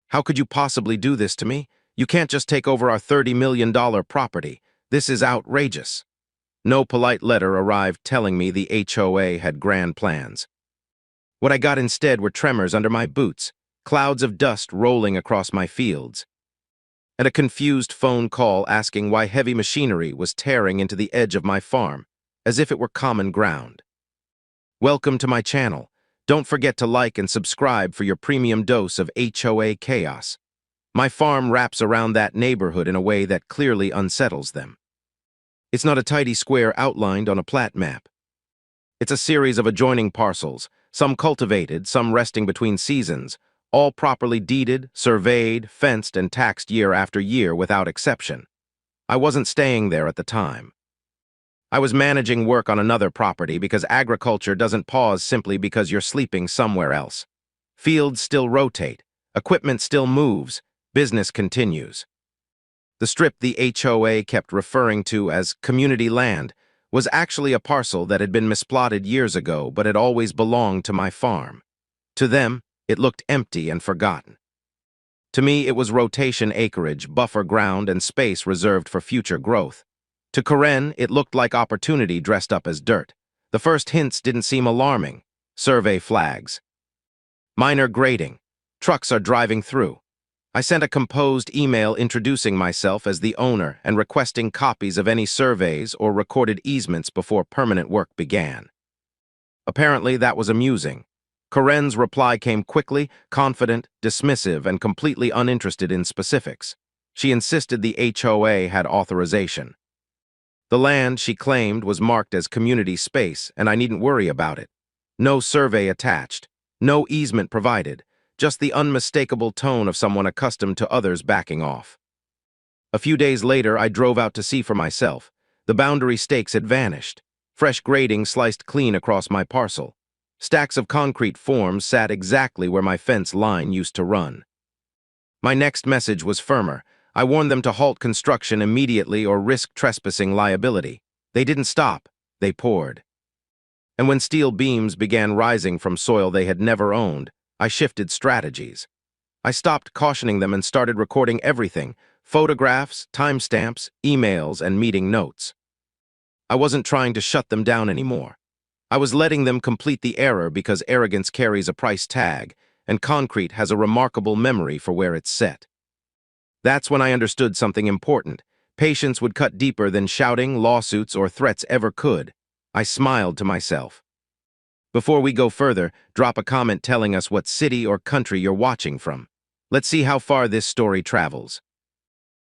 How could you possibly do this to me? You can't just take over our $30 million property. This is outrageous. No polite letter arrived telling me the HOA had grand plans. What I got instead were tremors under my boots, clouds of dust rolling across my fields, and a confused phone call asking why heavy machinery was tearing into the edge of my farm, as if it were common ground. Welcome to my channel. Don't forget to like and subscribe for your premium dose of HOA chaos. My farm wraps around that neighborhood in a way that clearly unsettles them. It's not a tidy square outlined on a plat map. It's a series of adjoining parcels, some cultivated, some resting between seasons, all properly deeded, surveyed, fenced, and taxed year after year without exception. I wasn't staying there at the time. I was managing work on another property because agriculture doesn't pause simply because you're sleeping somewhere else. Fields still rotate, equipment still moves, business continues. The strip the HOA kept referring to as community land was actually a parcel that had been misplotted years ago but had always belonged to my farm. To them, it looked empty and forgotten. To me, it was rotation acreage, buffer ground, and space reserved for future growth. To Karen, it looked like opportunity dressed up as dirt. The first hints didn't seem alarming. Survey flags. Minor grading. Trucks are driving through. I sent a composed email introducing myself as the owner and requesting copies of any surveys or recorded easements before permanent work began. Apparently, that was amusing. Karen's reply came quickly, confident, dismissive, and completely uninterested in specifics. She insisted the HOA had authorization. The land, she claimed, was marked as community space, and I needn't worry about it. No survey attached, no easement provided, just the unmistakable tone of someone accustomed to others backing off. A few days later, I drove out to see for myself. The boundary stakes had vanished. Fresh grading sliced clean across my parcel. Stacks of concrete forms sat exactly where my fence line used to run. My next message was firmer. I warned them to halt construction immediately or risk trespassing liability. They didn't stop. They poured. And when steel beams began rising from soil they had never owned, I shifted strategies. I stopped cautioning them and started recording everything: photographs, timestamps, emails, and meeting notes. I wasn't trying to shut them down anymore. I was letting them complete the error because arrogance carries a price tag, and concrete has a remarkable memory for where it's set. That's when I understood something important. Patience would cut deeper than shouting, lawsuits, or threats ever could. I smiled to myself. Before we go further, drop a comment telling us what city or country you're watching from. Let's see how far this story travels.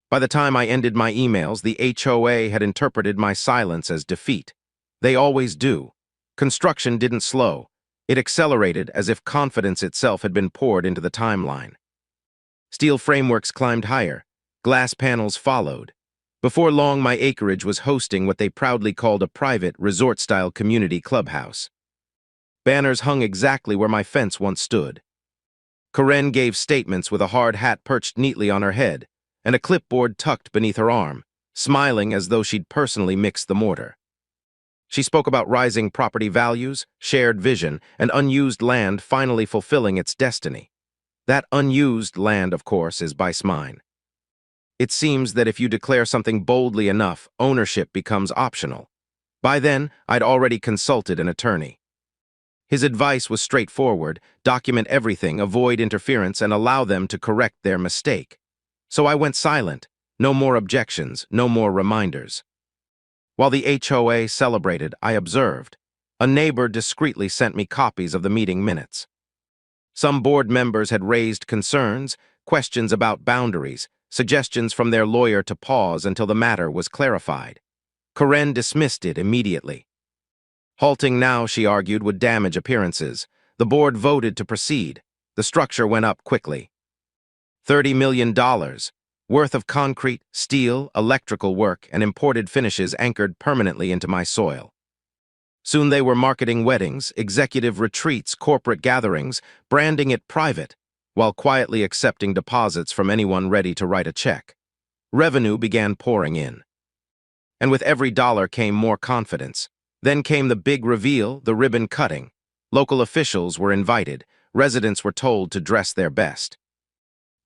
By the time I ended my emails, the HOA had interpreted my silence as defeat. They always do. Construction didn't slow. It accelerated as if confidence itself had been poured into the timeline. Steel frameworks climbed higher. Glass panels followed. Before long, my acreage was hosting what they proudly called a private, resort-style community clubhouse. Banners hung exactly where my fence once stood. Karen gave statements with a hard hat perched neatly on her head and a clipboard tucked beneath her arm, smiling as though she'd personally mixed the mortar. She spoke about rising property values, shared vision, and unused land finally fulfilling its destiny. That unused land, of course, is by mine. It seems that if you declare something boldly enough, ownership becomes optional. By then, I'd already consulted an attorney. His advice was straightforward: document everything, avoid interference, and allow them to correct their mistake. So I went silent. No more objections, no more reminders. While the HOA celebrated, I observed. A neighbor discreetly sent me copies of the meeting minutes. Some board members had raised concerns, questions about boundaries, suggestions from their lawyer to pause until the matter was clarified. Karen dismissed it immediately. Halting now, she argued, would damage appearances. The board voted to proceed. The structure went up quickly. $30 million worth of concrete, steel, electrical work, and imported finishes anchored permanently into my soil. Soon they were marketing weddings, executive retreats, corporate gatherings, branding it private, while quietly accepting deposits from anyone ready to write a check. Revenue began pouring in. And with every dollar came more confidence. Then came the big reveal, the ribbon cutting. Local officials were invited. Residents were told to dress their best.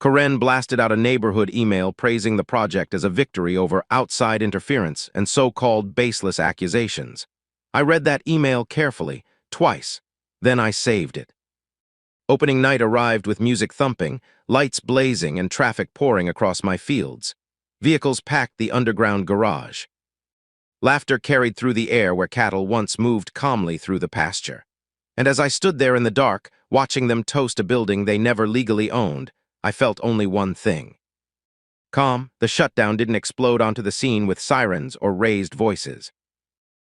Karen blasted out a neighborhood email praising the project as a victory over outside interference and so-called baseless accusations. I read that email carefully, twice. Then I saved it. Opening night arrived with music thumping, lights blazing, and traffic pouring across my fields. Vehicles packed the underground garage. Laughter carried through the air where cattle once moved calmly through the pasture. And as I stood there in the dark, watching them toast a building they never legally owned, I felt only one thing. Calm, the shutdown didn't explode onto the scene with sirens or raised voices.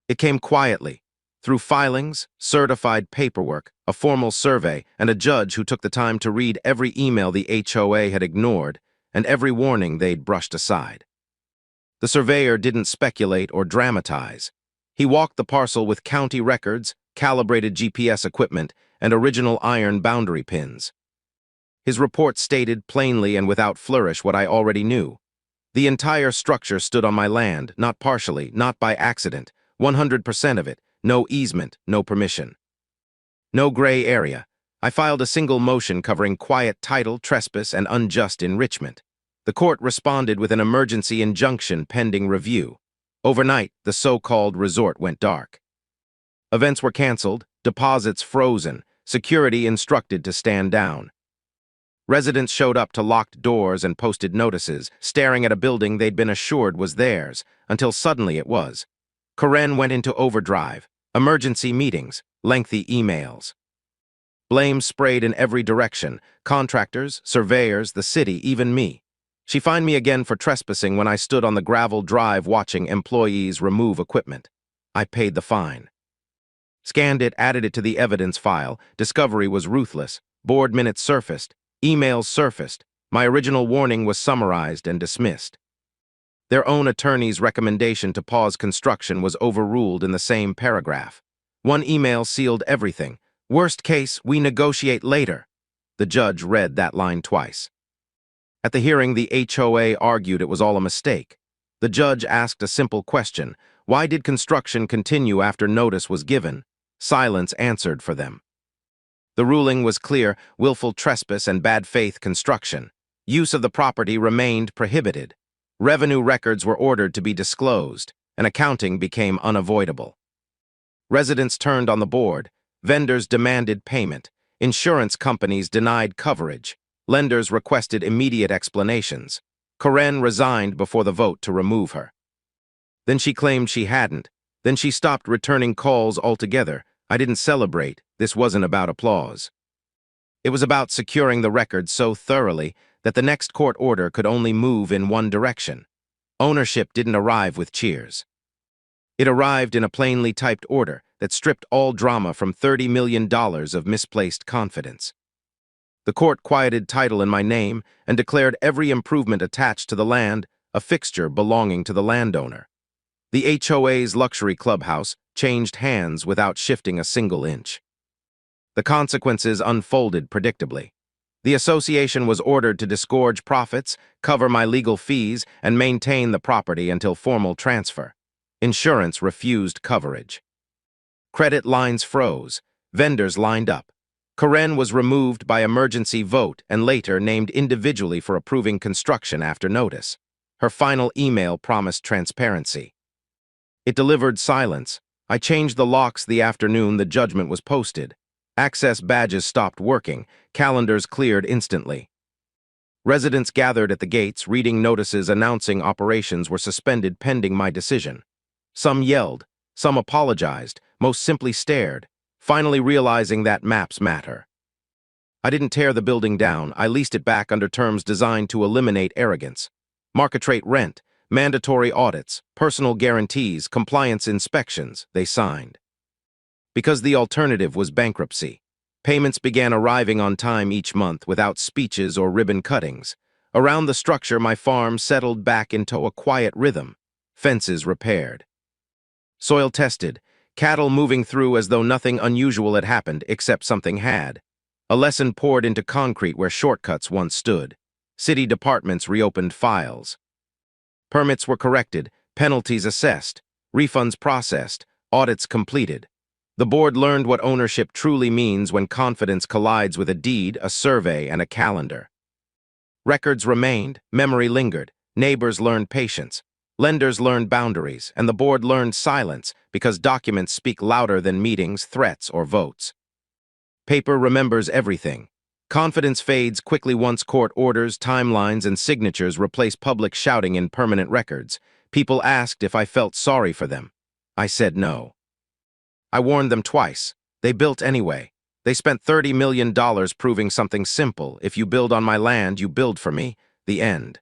It came quietly, through filings, certified paperwork, a formal survey, and a judge who took the time to read every email the HOA had ignored and every warning they'd brushed aside. The surveyor didn't speculate or dramatize. He walked the parcel with county records, calibrated GPS equipment, and original iron boundary pins. His report stated plainly and without flourish what I already knew. The entire structure stood on my land, not partially, not by accident, 100% of it, no easement, no permission. No gray area. I filed a single motion covering quiet title, trespass, and unjust enrichment. The court responded with an emergency injunction pending review. Overnight, the so-called resort went dark. Events were canceled, deposits frozen, security instructed to stand down. Residents showed up to locked doors and posted notices, staring at a building they'd been assured was theirs, until suddenly it was. Karen went into overdrive, emergency meetings, lengthy emails. Blame sprayed in every direction, contractors, surveyors, the city, even me. She fined me again for trespassing when I stood on the gravel drive watching employees remove equipment. I paid the fine. Scanned it, added it to the evidence file. Discovery was ruthless. Board minutes surfaced. Emails surfaced. My original warning was summarized and dismissed. Their own attorney's recommendation to pause construction was overruled in the same paragraph. One email sealed everything. Worst case, we negotiate later. The judge read that line twice. At the hearing, the HOA argued it was all a mistake. The judge asked a simple question: why did construction continue after notice was given? Silence answered for them. The ruling was clear: willful trespass and bad faith construction. Use of the property remained prohibited. Revenue records were ordered to be disclosed, and accounting became unavoidable. Residents turned on the board. Vendors demanded payment. Insurance companies denied coverage. Lenders requested immediate explanations. Karen resigned before the vote to remove her. Then she claimed she hadn't. Then she stopped returning calls altogether. I didn't celebrate. This wasn't about applause. It was about securing the record so thoroughly that the next court order could only move in one direction. Ownership didn't arrive with cheers. It arrived in a plainly typed order that stripped all drama from $30 million of misplaced confidence. The court quieted title in my name and declared every improvement attached to the land a fixture belonging to the landowner. The HOA's luxury clubhouse changed hands without shifting a single inch. The consequences unfolded predictably. The association was ordered to disgorge profits, cover my legal fees, and maintain the property until formal transfer. Insurance refused coverage. Credit lines froze. Vendors lined up. Karen was removed by emergency vote and later named individually for approving construction after notice. Her final email promised transparency. It delivered silence. I changed the locks the afternoon the judgment was posted. Access badges stopped working. Calendars cleared instantly. Residents gathered at the gates, reading notices announcing operations were suspended pending my decision. Some yelled. Some apologized. Most simply stared, finally realizing that maps matter. I didn't tear the building down. I leased it back under terms designed to eliminate arrogance. Market rate rent, mandatory audits, personal guarantees, compliance inspections, they signed. Because the alternative was bankruptcy. Payments began arriving on time each month without speeches or ribbon cuttings. Around the structure, my farm settled back into a quiet rhythm. Fences repaired. Soil tested. Cattle moving through as though nothing unusual had happened except something had. A lesson poured into concrete where shortcuts once stood. City departments reopened files. Permits were corrected, penalties assessed, refunds processed, audits completed. The board learned what ownership truly means when confidence collides with a deed, a survey, and a calendar. Records remained, memory lingered, neighbors learned patience, lenders learned boundaries, and the board learned silence because documents speak louder than meetings, threats, or votes. Paper remembers everything. Confidence fades quickly once court orders, timelines, and signatures replace public shouting in permanent records. People asked if I felt sorry for them. I said no. I warned them twice. They built anyway. They spent $30 million proving something simple. If you build on my land, you build for me. The end.